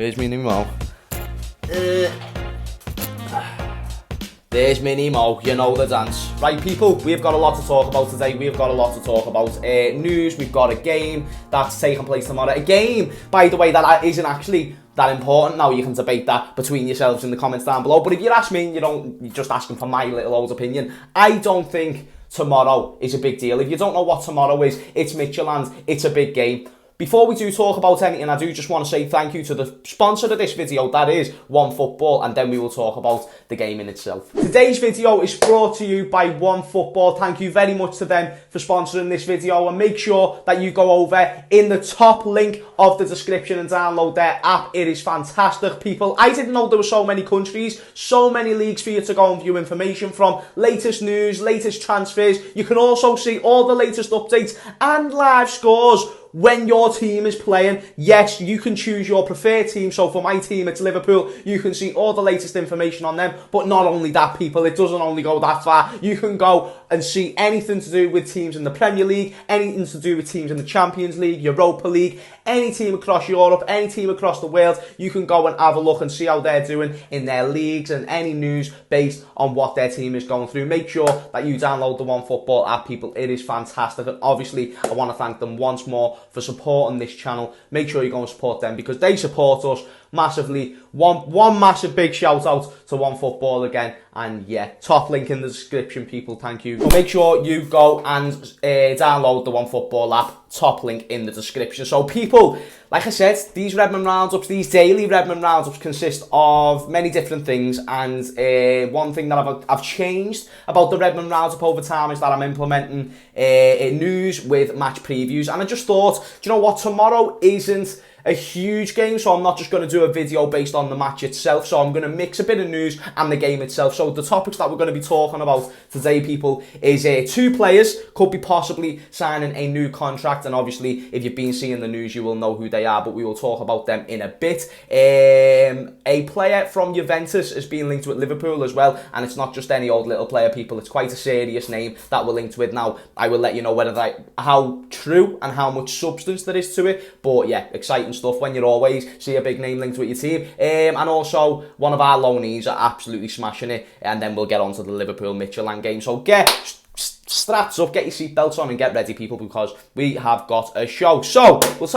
Where's my Nemo? There's Minnie Mo, you know the dance. Right, people, we've got a lot to talk about today. We've got a lot to talk about. News, we've got a game that's taking place tomorrow. A game, by the way, that isn't actually that important. Now, you can debate that between yourselves in the comments down below. But if you ask me, you're just asking for my little old opinion. I don't think tomorrow is a big deal. If you don't know what tomorrow is, it's Midtjylland. It's a big game. Before we do talk about anything, I do just want to say thank you to the sponsor of this video, that is OneFootball, and then we will talk about the game in itself. Today's video is brought to you by OneFootball. Thank you very much to them for sponsoring this video, and make sure that you go over in the top link of the description and download their app. It is fantastic, people. I didn't know there were so many countries, so many leagues for you to go and view information from, latest news, latest transfers. You can also see all the latest updates and live scores when your team is playing. Yes, you can choose your preferred team. So for my team, it's Liverpool. You can see all the latest information on them. But not only that, people, it doesn't only go that far. You can go and see anything to do with teams in the Premier League, anything to do with teams in the Champions League, Europa League, any team across Europe, any team across the world. You can go and have a look and see how they're doing in their leagues and any news based on what their team is going through. Make sure that you download the OneFootball app, people. It is fantastic. And obviously, I want to thank them once more for supporting this channel. Make sure you go and support them because they support us massively. One massive big shout out to OneFootball again, and yeah, top link in the description, people. Thank you. So make sure you go and download the OneFootball app. Top link in the description. So people, like I said, these Redmond roundups, these daily Redmond roundups consist of many different things, and one thing that I've changed about the Redmond roundup over time is that I'm implementing news with match previews. And I just thought, do you know what, tomorrow isn't a huge game, so I'm not just going to do a video based on the match itself. So I'm going to mix a bit of news and the game itself. So the topics that we're going to be talking about today, people, is two players could be possibly signing a new contract, and obviously if you've been seeing the news you will know who they are, but we will talk about them in a bit. A player from Juventus is being linked with Liverpool as well, and it's not just any old little player, people. It's quite a serious name that we're linked with. Now, I will let you know how true and how much substance there is to it, but yeah, exciting stuff when you always see a big name linked with your team. And also one of our loanees are absolutely smashing it, and then we'll get on to the Liverpool Midtjylland game. So get straps up, get your seatbelts on and get ready, people, because we have got a show. So we'll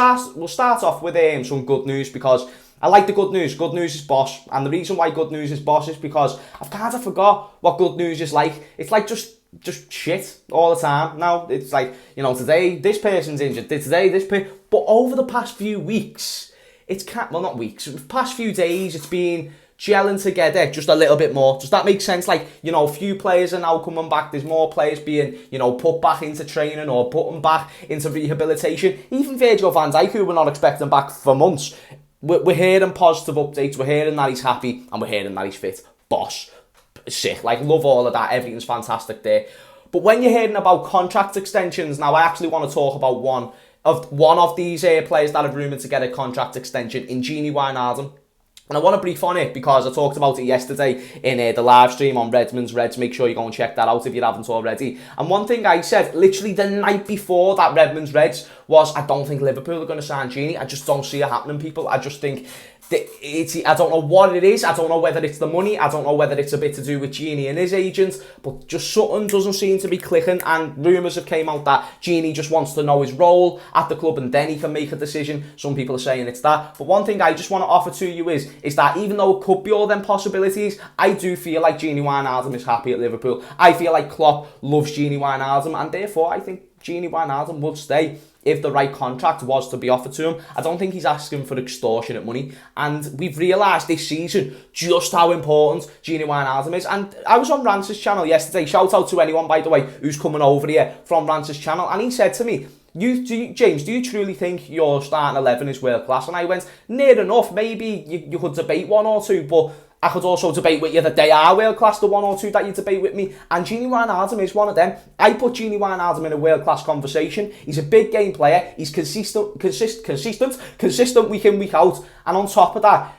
start off with some good news, because I like the good news. Good news is boss, and the reason why good news is boss is because I've kind of forgot what good news is like. It's like just shit all the time. Now it's like, today this person's injured, today this person. But over the past few weeks, not weeks, past few days, it's been gelling together just a little bit more. Does that make sense? Like, a few players are now coming back. There's more players being, put back into training or put them back into rehabilitation. Even Virgil van Dijk, who we're not expecting back for months, we're hearing positive updates. We're hearing that he's happy, and we're hearing that he's fit. Boss. Sick. Like, love all of that. Everything's fantastic there. But when you're hearing about contract extensions, now I actually want to talk about one of these players that have rumoured to get a contract extension in Gini Wijnaldum. And I want to brief on it because I talked about it yesterday in the live stream on Redmond's Reds. Make sure you go and check that out if you haven't already. And one thing I said literally the night before that Redmond's Reds was, I don't think Liverpool are going to sign Gini. I just don't see it happening, people. I just think I don't know what it is. I don't know whether it's the money. I don't know whether it's a bit to do with Gini and his agent. But just something doesn't seem to be clicking. And rumours have came out that Gini just wants to know his role at the club and then he can make a decision. Some people are saying it's that. But one thing I just want to offer to you is that even though it could be all them possibilities, I do feel like Gini Wijnaldum is happy at Liverpool. I feel like Klopp loves Gini Wijnaldum, and therefore I think Gini Wijnaldum would stay if the right contract was to be offered to him. I don't think he's asking for extortionate money, and we've realised this season just how important Gini Wijnaldum is. And I was on Rance's channel yesterday. Shout out to anyone, by the way, who's coming over here from Rance's channel, and he said to me, James, do you truly think your starting 11 is world class? And I went, near enough. Maybe you could debate one or two, but I could also debate with you that they are world class, the one or two that you debate with me. And Gini Wijnaldum is one of them. I put Gini Wijnaldum in a world class conversation. He's a big game player. He's consistent week in, week out. And on top of that,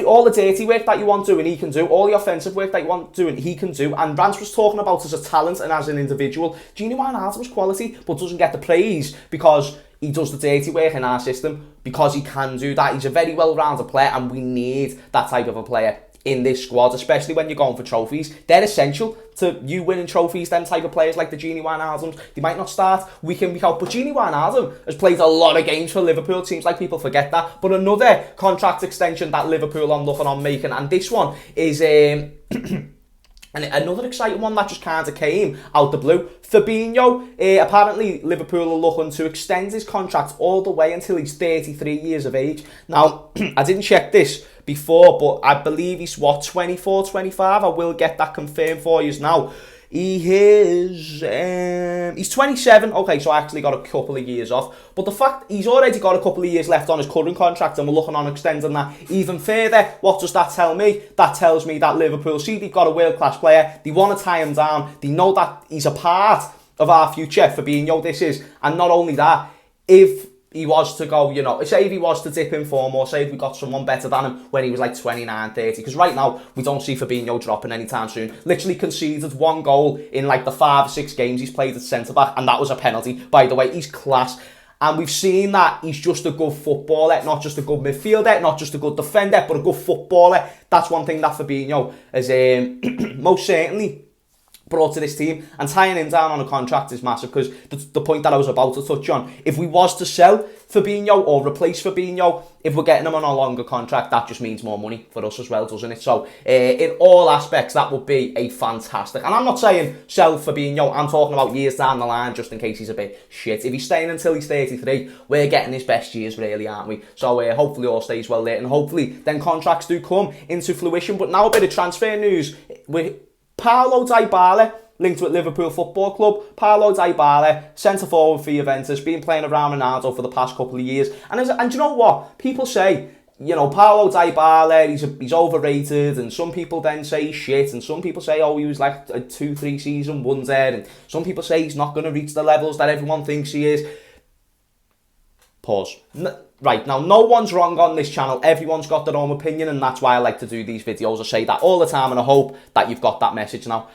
all the dirty work that you want doing, he can do. All the offensive work that you want doing, he can do. And Rance was talking about as a talent and as an individual. Gini Wijnaldum's quality, but doesn't get the praise because he does the dirty work in our system because he can do that. He's a very well-rounded player, and we need that type of a player in this squad, especially when you're going for trophies. They're essential to you winning trophies. Them type of players like the Gini Wijnaldums, they might not start week in, week out, but Gini Wijnaldum has played a lot of games for Liverpool. It seems like people forget that. But another contract extension that Liverpool are looking on making, and this one is and another exciting one that just kind of came out the blue. Fabinho, apparently Liverpool are looking to extend his contract all the way until he's 33 years of age. Now, I didn't check this before, but I believe he's, 24, 25? I will get that confirmed for you now. He is, he's 27. Okay, so I actually got a couple of years off. But the fact he's already got a couple of years left on his current contract, and we're looking on extending that even further, what does that tell me? That tells me that Liverpool see they've got a world-class player, they want to tie him down, they know that he's a part of our future. Fabinho, this is. And not only that, if he was to go, you know, say if he was to dip in form, or say if we got someone better than him when he was like 29, 30, because right now we don't see Fabinho dropping anytime soon. Literally conceded 1 goal in like the 5 or 6 games he's played at centre-back, and that was a penalty, by the way. He's class. And we've seen that he's just a good footballer, not just a good midfielder, not just a good defender, but a good footballer. That's one thing that Fabinho has most certainly brought to this team, and tying him down on a contract is massive, because the point that I was about to touch on, if we was to sell Fabinho or replace Fabinho, if we're getting him on a longer contract, that just means more money for us as well, doesn't it? So in all aspects, that would be a fantastic, and I'm not saying sell Fabinho, I'm talking about years down the line, just in case he's a bit shit. If he's staying until he's 33, we're getting his best years, really, aren't we? So hopefully all stays well there, and hopefully then contracts do come into fruition. But now a bit of transfer news. Paulo Dybala linked with Liverpool Football Club. Paulo Dybala, centre forward for Juventus, been playing around Ronaldo for the past couple of years. And you know what? People say, you know, Paulo Dybala, he's overrated, and some people then say he's shit, and some people say, oh, he was like a 2-3 season wonder, and some people say he's not going to reach the levels that everyone thinks he is. Pause. Right, now, no one's wrong on this channel. Everyone's got their own opinion, and that's why I like to do these videos. I say that all the time, and I hope that you've got that message now.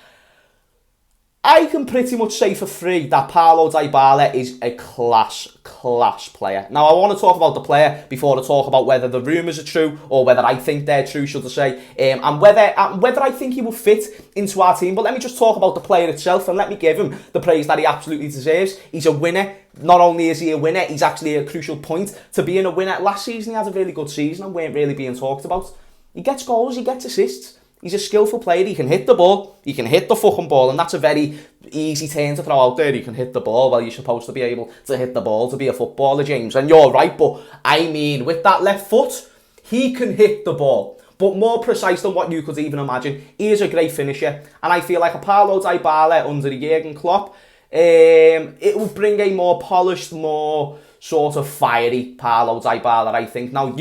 I can pretty much say for free that Paulo Dybala is a class player. Now, I want to talk about the player before I talk about whether the rumours are true, or whether I think they're true, should I say, and whether I think he will fit into our team. But let me just talk about the player itself, and let me give him the praise that he absolutely deserves. He's a winner. Not only is he a winner, he's actually a crucial point to being a winner. Last season, he had a really good season and weren't really being talked about. He gets goals, he gets assists. He's a skillful player. He can hit the ball. He can hit the fucking ball, and that's a very easy turn to throw out there. He can hit the ball. Well, you're supposed to be able to hit the ball to be a footballer, James. And you're right, but I mean, with that left foot, he can hit the ball. But more precise than what you could even imagine. He is a great finisher. And I feel like a Paulo Dybala under Jurgen Klopp, it will bring a more polished, more sort of fiery Paulo Dybala, I think. Now,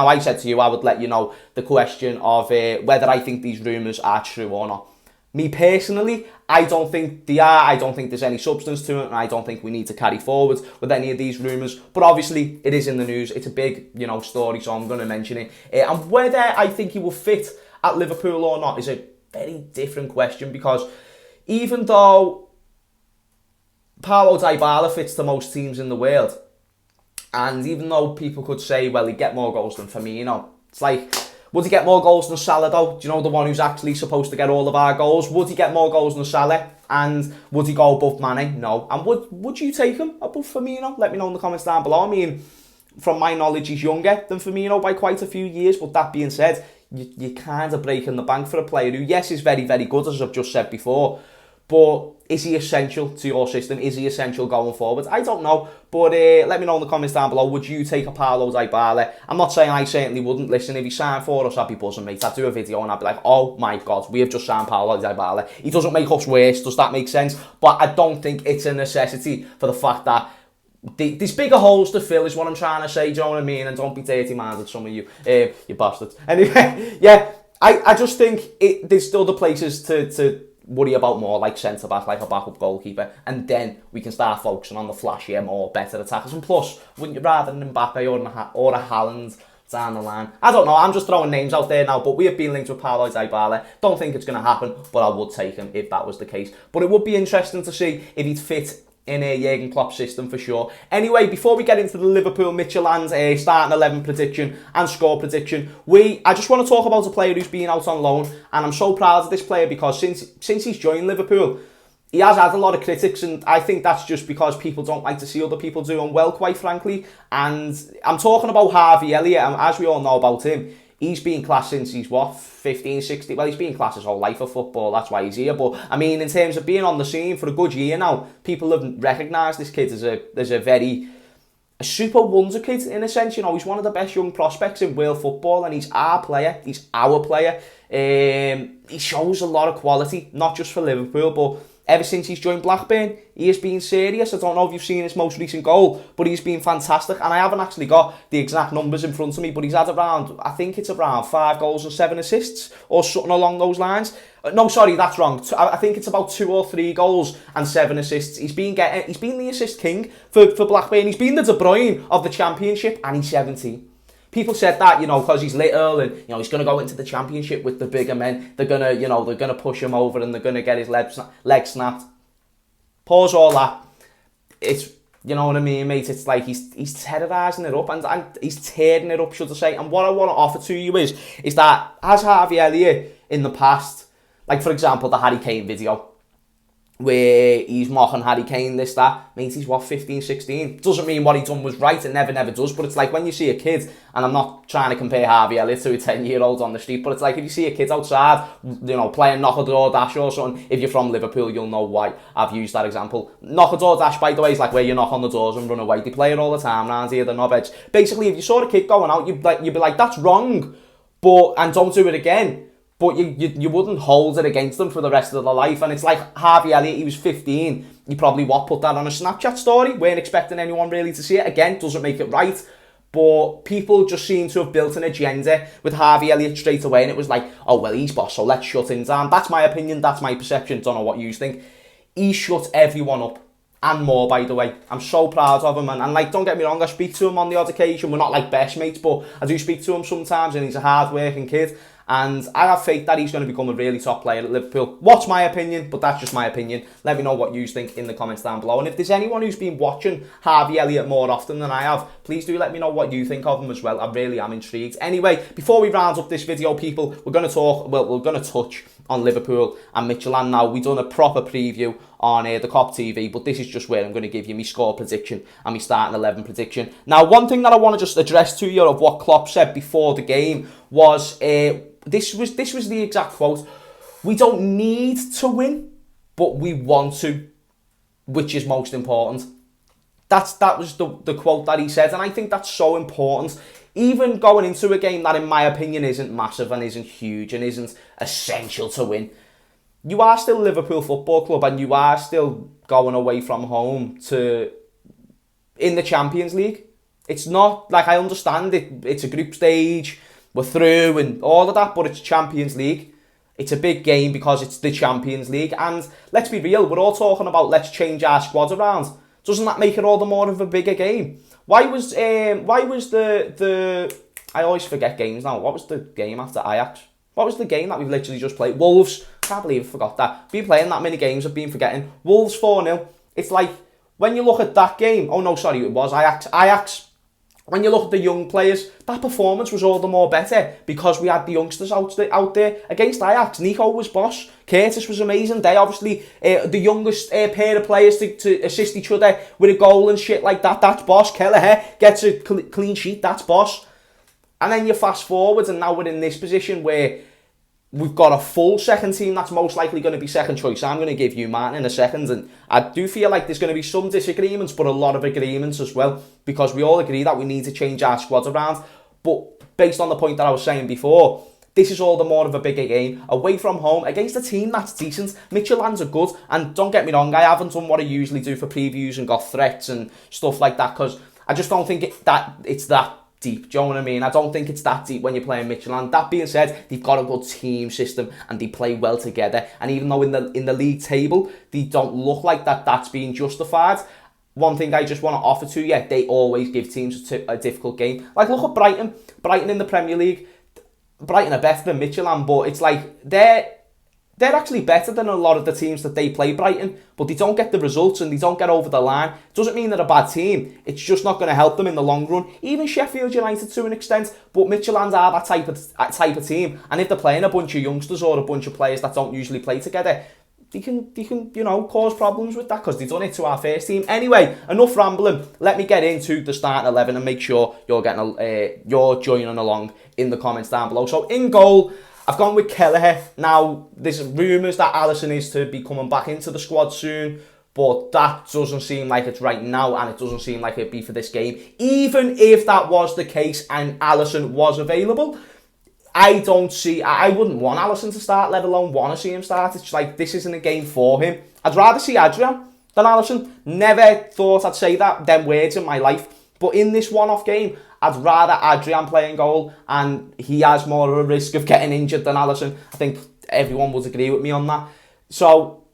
I said to you, I would let you know the question of whether I think these rumours are true or not. Me personally, I don't think they are. I don't think there's any substance to it, and I don't think we need to carry forward with any of these rumours. But obviously, it is in the news. It's a big, story, so I'm going to mention it. And whether I think he will fit at Liverpool or not is a very different question, because even though Paulo Dybala fits to most teams in the world, and even though people could say, well, he'd get more goals than Firmino, it's like, would he get more goals than Salah though? Do you know, the one who's actually supposed to get all of our goals? Would he get more goals than Salah? And would he go above Mane? No. And would you take him above Firmino? Let me know in the comments down below. I mean, from my knowledge, he's younger than Firmino by quite a few years, but that being said, you're kind of breaking the bank for a player who, yes, is very, very good, as I've just said before, but is he essential to your system? Is he essential going forward? I don't know. But let me know in the comments down below. Would you take a Paulo Dybala? I'm not saying I certainly wouldn't. Listen, if he signed for us, I'd be buzzing, mate. I'd do a video and I'd be like, oh my God, we have just signed Paulo Dybala. He doesn't make us worse. Does that make sense? But I don't think it's a necessity, for the fact that there's bigger holes to fill, is what I'm trying to say. Do you know what I mean? And don't be dirty-minded, some of you. You bastards. Anyway, yeah, I just think there's still the places to worry about more, like centre-back, like a backup goalkeeper, and then we can start focusing on the flashier, more better attackers. And plus, wouldn't you rather than Mbappe or a Haaland down the line? I don't know, I'm just throwing names out there now, but we have been linked with Paulo Dybala. Don't think it's going to happen, but I would take him if that was the case. But it would be interesting to see if he'd fit in Jurgen Klopp's system for sure. Anyway, before we get into the Liverpool Midtjylland starting 11 prediction and score prediction, I just want to talk about a player who's been out on loan, and I'm so proud of this player because since he's joined Liverpool, he has had a lot of critics, and I think that's just because people don't like to see other people doing well, quite frankly. And I'm talking about Harvey Elliott, and as we all know about him, he's been class since he's, 15, 16? Well, he's been class his whole life of football, that's why he's here. But, I mean, in terms of being on the scene for a good year now, people have recognised this kid as a super wonder kid, in a sense. You know, he's one of the best young prospects in world football, and he's our player. He's our player. He shows a lot of quality, not just for Liverpool, but ever since he's joined Blackburn, he has been serious. I don't know if you've seen his most recent goal, but he's been fantastic. And I haven't actually got the exact numbers in front of me, but he's had I think it's around 5 goals and 7 assists, or something along those lines. No, sorry, that's wrong. I think it's about 2 or 3 goals and 7 assists. He's been the assist king for Blackburn. He's been the De Bruyne of the Championship, and he's 17. People said that, because he's little and, he's going to go into the Championship with the bigger men. They're going to push him over and they're going to get his leg snapped. Pause all that. It's, you know what I mean, mate? It's like he's terrorising it up and he's tearing it up, should I say. And what I want to offer to you is that as Harvey Elliott in the past, like, for example, the Harry Kane video, where he's mocking Harry Kane, this, that, means he's 15, 16. Doesn't mean what he done was right, it never does, but it's like when you see a kid, and I'm not trying to compare Harvey Elliott to a 10-year-old on the street, but it's like if you see a kid outside, playing knock-a-door dash or something, if you're from Liverpool, you'll know why I've used that example. Knock-a-door dash, by the way, is like where you knock on the doors and run away. They play it all the time around here, the knobheads. Basically, if you saw a kid going out, you'd be like, that's wrong, and don't do it again. But you wouldn't hold it against them for the rest of their life. And it's like Harvey Elliott, he was 15. He probably put that on a Snapchat story. Weren't expecting anyone really to see it. Again, doesn't make it right. But people just seem to have built an agenda with Harvey Elliott straight away. And it was like, oh, well, he's boss, so let's shut him down. That's my opinion. That's my perception. Don't know what you think. He shut everyone up. And more, by the way. I'm so proud of him. And like, don't get me wrong, I speak to him on the odd occasion. We're not like best mates, but I do speak to him sometimes. And he's a hard-working kid. And I have faith that he's going to become a really top player at Liverpool. What's my opinion? But that's just my opinion. Let me know what you think in the comments down below. And if there's anyone who's been watching Harvey Elliott more often than I have, please do let me know what you think of him as well. I really am intrigued. Anyway, before we round up this video, people, we're going to touch on Liverpool and Midtjylland now. We've done a proper preview on the COP TV, but this is just where I'm going to give you my score prediction and my starting 11 prediction. Now, one thing that I want to just address to you of what Klopp said before the game was... This was the exact quote. We don't need to win, but we want to, which is most important. That was the quote that he said, and I think that's so important. Even going into a game that, in my opinion, isn't massive and isn't huge and isn't essential to win, you are still Liverpool Football Club, and you are still going away from home in the Champions League. It's not like, I understand it's a group stage. We're through and all of that, but it's Champions League. It's a big game because it's the Champions League. And let's be real, we're all talking about let's change our squad around. Doesn't that make it all the more of a bigger game? Why was the I always forget games now. What was the game after Ajax? What was the game that we've literally just played? Wolves. Can't believe I forgot that. Been playing that many games, I've been forgetting. Wolves 4-0. It's like, when you look at that game, oh no, sorry, it was Ajax. When you look at the young players, that performance was all the more better because we had the youngsters out there against Ajax. Nico was boss. Curtis was amazing. They obviously, the youngest pair of players to assist each other with a goal and shit like that. That's boss. Kelleher gets a clean sheet. That's boss. And then you fast forward and now we're in this position where we've got a full second team that's most likely going to be second choice. I'm going to give you mine in a second, and I do feel like there's going to be some disagreements, but a lot of agreements as well, because we all agree that we need to change our squads around. But based on the point that I was saying before, this is all the more of a bigger game, away from home, against a team that's decent. Midtjylland are good, and don't get me wrong, I haven't done what I usually do for previews and got threats and stuff like that, because I just don't think it's that deep. Do you know what I mean? I don't think it's that deep when you're playing Midtjylland. That being said, they've got a good team system and they play well together. And even though in the league table they don't look like that's being justified, one thing I just want to offer to you, they always give teams a difficult game. Like, look at Brighton. Brighton in the Premier League. Brighton are better than Midtjylland, but it's like they're they're actually better than a lot of the teams that they play, Brighton, but they don't get the results and they don't get over the line. Doesn't mean they're a bad team. It's just not going to help them in the long run. Even Sheffield United to an extent, but Midtjylland are that type of team. And if they're playing a bunch of youngsters or a bunch of players that don't usually play together, they can cause problems with that because they've done it to our first team. Anyway, enough rambling. Let me get into the starting 11 and make sure you're joining along in the comments down below. So in goal, I've gone with Kelleher. Now, there's rumours that Alisson is to be coming back into the squad soon, but that doesn't seem like it's right now, and it doesn't seem like it'd be for this game. Even if that was the case and Alisson was available, I wouldn't want Alisson to start, let alone want to see him start. It's like, this isn't a game for him. I'd rather see Adrian than Alisson. Never thought I'd say them words in my life. But in this one-off game, I'd rather Adrian play in goal, and he has more of a risk of getting injured than Alisson. I think everyone would agree with me on that. So,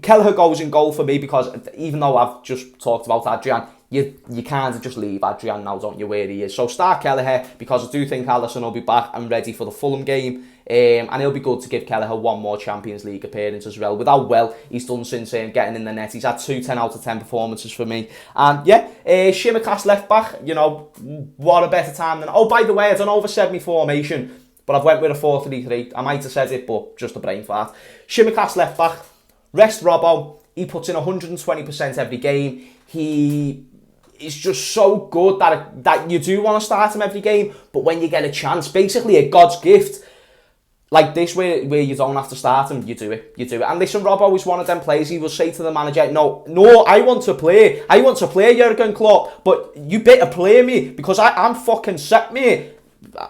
Kelleher goes in goal for me because even though I've just talked about Adrian, you can't just leave Adrian now, don't you, where he is. So start Kelleher because I do think Alisson will be back and ready for the Fulham game. And it'll be good to give Kelleher one more Champions League appearance as well. With how well he's done since getting in the net. He's had 2 10 out of 10 performances for me. And yeah, Shimmercast left back, what a better time than... Oh, by the way, I don't know if I said my formation, but I've went with a 4-3-3. I might have said it, but just a brain fart. Shimmercast left back, rest Robbo. He puts in 120% every game. He is just so good that you do want to start him every game, but when you get a chance, basically a God's gift, like this, where you don't have to start him, you do it. And listen, Robbo is one of them players. He will say to the manager, no, I want to play Jurgen Klopp, but you better play me because I'm fucking set, mate.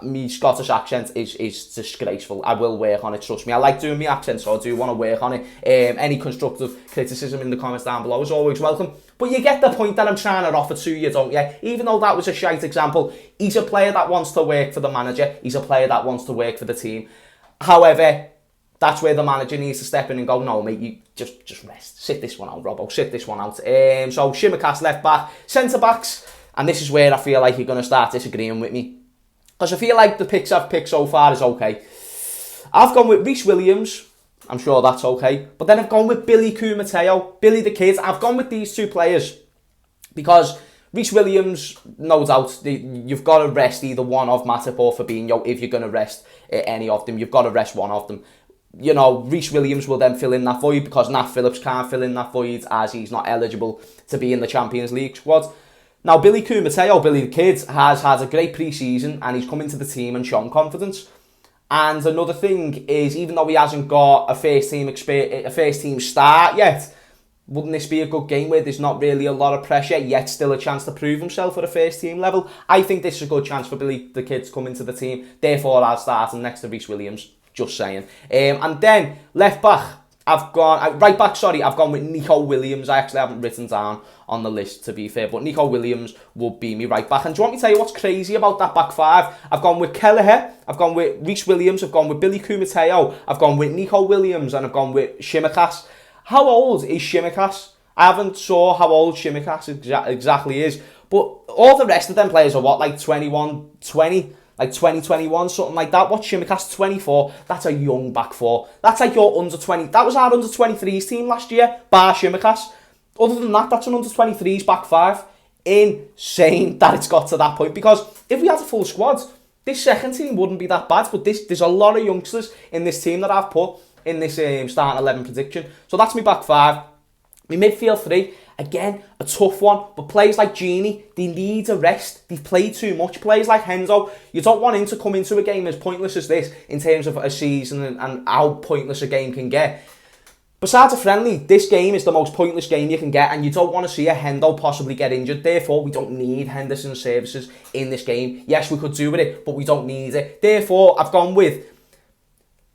My Scottish accent is disgraceful. I will work on it, trust me. I like doing my accent, so I do want to work on it. Any constructive criticism in the comments down below is always welcome. But you get the point that I'm trying to offer to you, don't you? Even though that was a shite example, he's a player that wants to work for the manager. He's a player that wants to work for the team. However, that's where the manager needs to step in and go, no, mate, you just rest. Sit this one out, Robbo. Sit this one out. So, Shimmercast left back. Centre-backs. And this is where I feel like you're going to start disagreeing with me. Because I feel like the picks I've picked so far is okay. I've gone with Reece Williams. I'm sure that's okay. But then I've gone with Billy Mateo, Billy the Kid. I've gone with these two players because Reece Williams, no doubt, you've got to rest either one of Matip or Fabinho. If you're going to rest any of them, you've got to rest one of them. Reece Williams will then fill in that void because Nat Phillips can't fill in that void as he's not eligible to be in the Champions League squad. Now, Billy Mateo, Billy the Kid, has had a great pre-season and he's come into the team and shown confidence. And another thing is, even though he hasn't got a first team start yet, wouldn't this be a good game where there's not really a lot of pressure, yet still a chance to prove himself at a first team level? I think this is a good chance for Billy the Kid to come into the team. Therefore, I'll start him next to Reece Williams. Just saying. And then, left back. I've gone with Nico Williams. I actually haven't written down on the list, to be fair, but Nico Williams will be me right back. And do you want me to tell you what's crazy about that back five? I've gone with Kelleher, I've gone with Reece Williams, I've gone with Billy Mateo, I've gone with Nico Williams, and I've gone with Shimmercast. How old is Shimmercast? I haven't saw how old Shimmercast exactly is, but all the rest of them players are what, like 21, 20? Like 2021, something like that. What's Shimmercast? 24. That's a young back four. That's like your under 20. That was our under 23s team last year, bar Shimmercast. Other than that, that's an under 23s back five. Insane that it's got to that point. Because if we had a full squad, this second team wouldn't be that bad. But there's a lot of youngsters in this team that I've put in this starting 11 prediction. So that's my back five. My midfield three, again, a tough one, but players like Gini, they need a rest. They've played too much. Players like Hendo, you don't want him to come into a game as pointless as this in terms of a season and how pointless a game can get. Besides a friendly, this game is the most pointless game you can get, and you don't want to see a Hendo possibly get injured. Therefore, we don't need Henderson's services in this game. Yes, we could do with it, but we don't need it. Therefore, I've gone with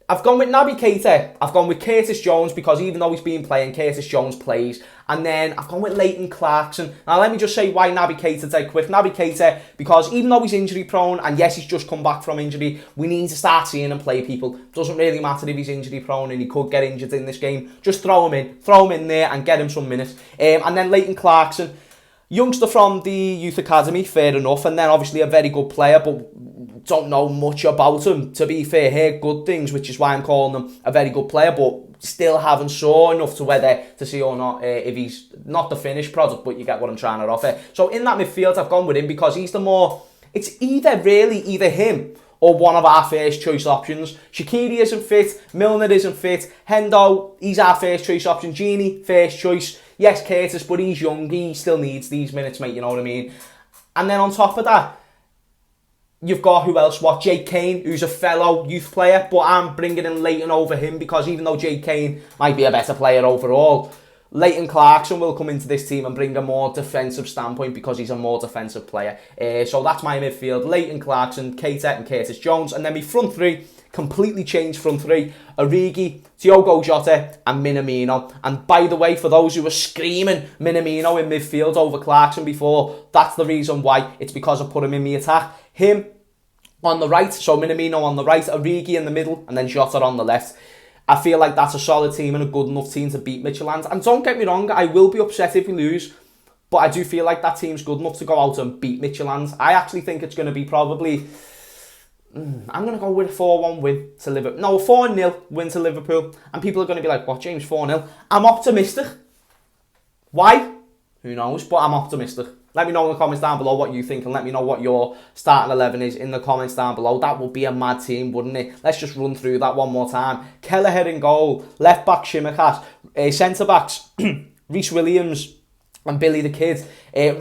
Naby Keita. I've gone with Curtis Jones because even though he's been playing, Curtis Jones plays. And then I've gone with Leighton Clarkson. Now let me just say why Naby Keita dead quick. Naby Keita, because even though he's injury prone, and yes, he's just come back from injury, we need to start seeing him play people. Doesn't really matter if he's injury prone and he could get injured in this game. Just throw him in there and get him some minutes. And then Leighton Clarkson. Youngster from the youth academy, fair enough, and then obviously a very good player, but don't know much about him. To be fair, heard good things, which is why I'm calling him a very good player, but still haven't saw enough to whether to see or not if he's not the finished product, but you get what I'm trying to offer. So in that midfield, I've gone with him because he's the more, it's either him or one of our first choice options. Shaqiri isn't fit, Milner isn't fit, Hendo, he's our first choice option, Gini, first choice. Yes, Curtis, but he's young, he still needs these minutes, mate, you know what I mean? And then on top of that, you've got who else? Jake Kane, who's a fellow youth player, but I'm bringing in Leighton over him because even though Jake Kane might be a better player overall, Leighton Clarkson will come into this team and bring a more defensive standpoint because he's a more defensive player. So that's my midfield. Leighton Clarkson, Keita and Curtis Jones. And then my front three, completely changed front three. Origi, Diogo Jota and Minamino. And by the way, for those who were screaming Minamino in midfield over Clarkson before, that's the reason why. It's because I put him in the attack. Him on the right, so Minamino on the right, Origi in the middle, and then Jota on the left. I feel like that's a solid team and a good enough team to beat Midtjylland. And don't get me wrong, I will be upset if we lose, but I do feel like that team's good enough to go out and beat Midtjylland. I actually think it's going to be probably, I'm going to go with a 4-1 win to Liverpool. No, a 4-0 win to Liverpool. And people are going to be like, what, James, 4-0? I'm optimistic. Why? Who knows, but I'm optimistic. Let me know in the comments down below what you think, and let me know what your starting 11 is in the comments down below. That would be a mad team, wouldn't it? Let's just run through that one more time. Kelleher in goal, left back Shimikas, centre backs Reece Williams and Billy the Kid,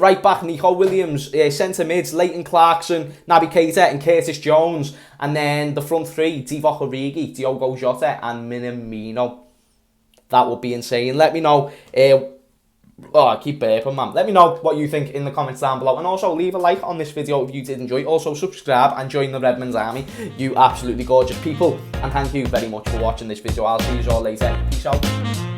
right back Nico Williams, centre mids Leighton Clarkson, Naby Keita and Curtis Jones, and then the front three Divock Origi, Diogo Jota and Minamino. That would be insane. Let me know. I keep burping, man. Let me know what you think in the comments down below. And also, leave a like on this video if you did enjoy. Also, subscribe and join the Redmond's army. You absolutely gorgeous people. And thank you very much for watching this video. I'll see you all later. Peace out.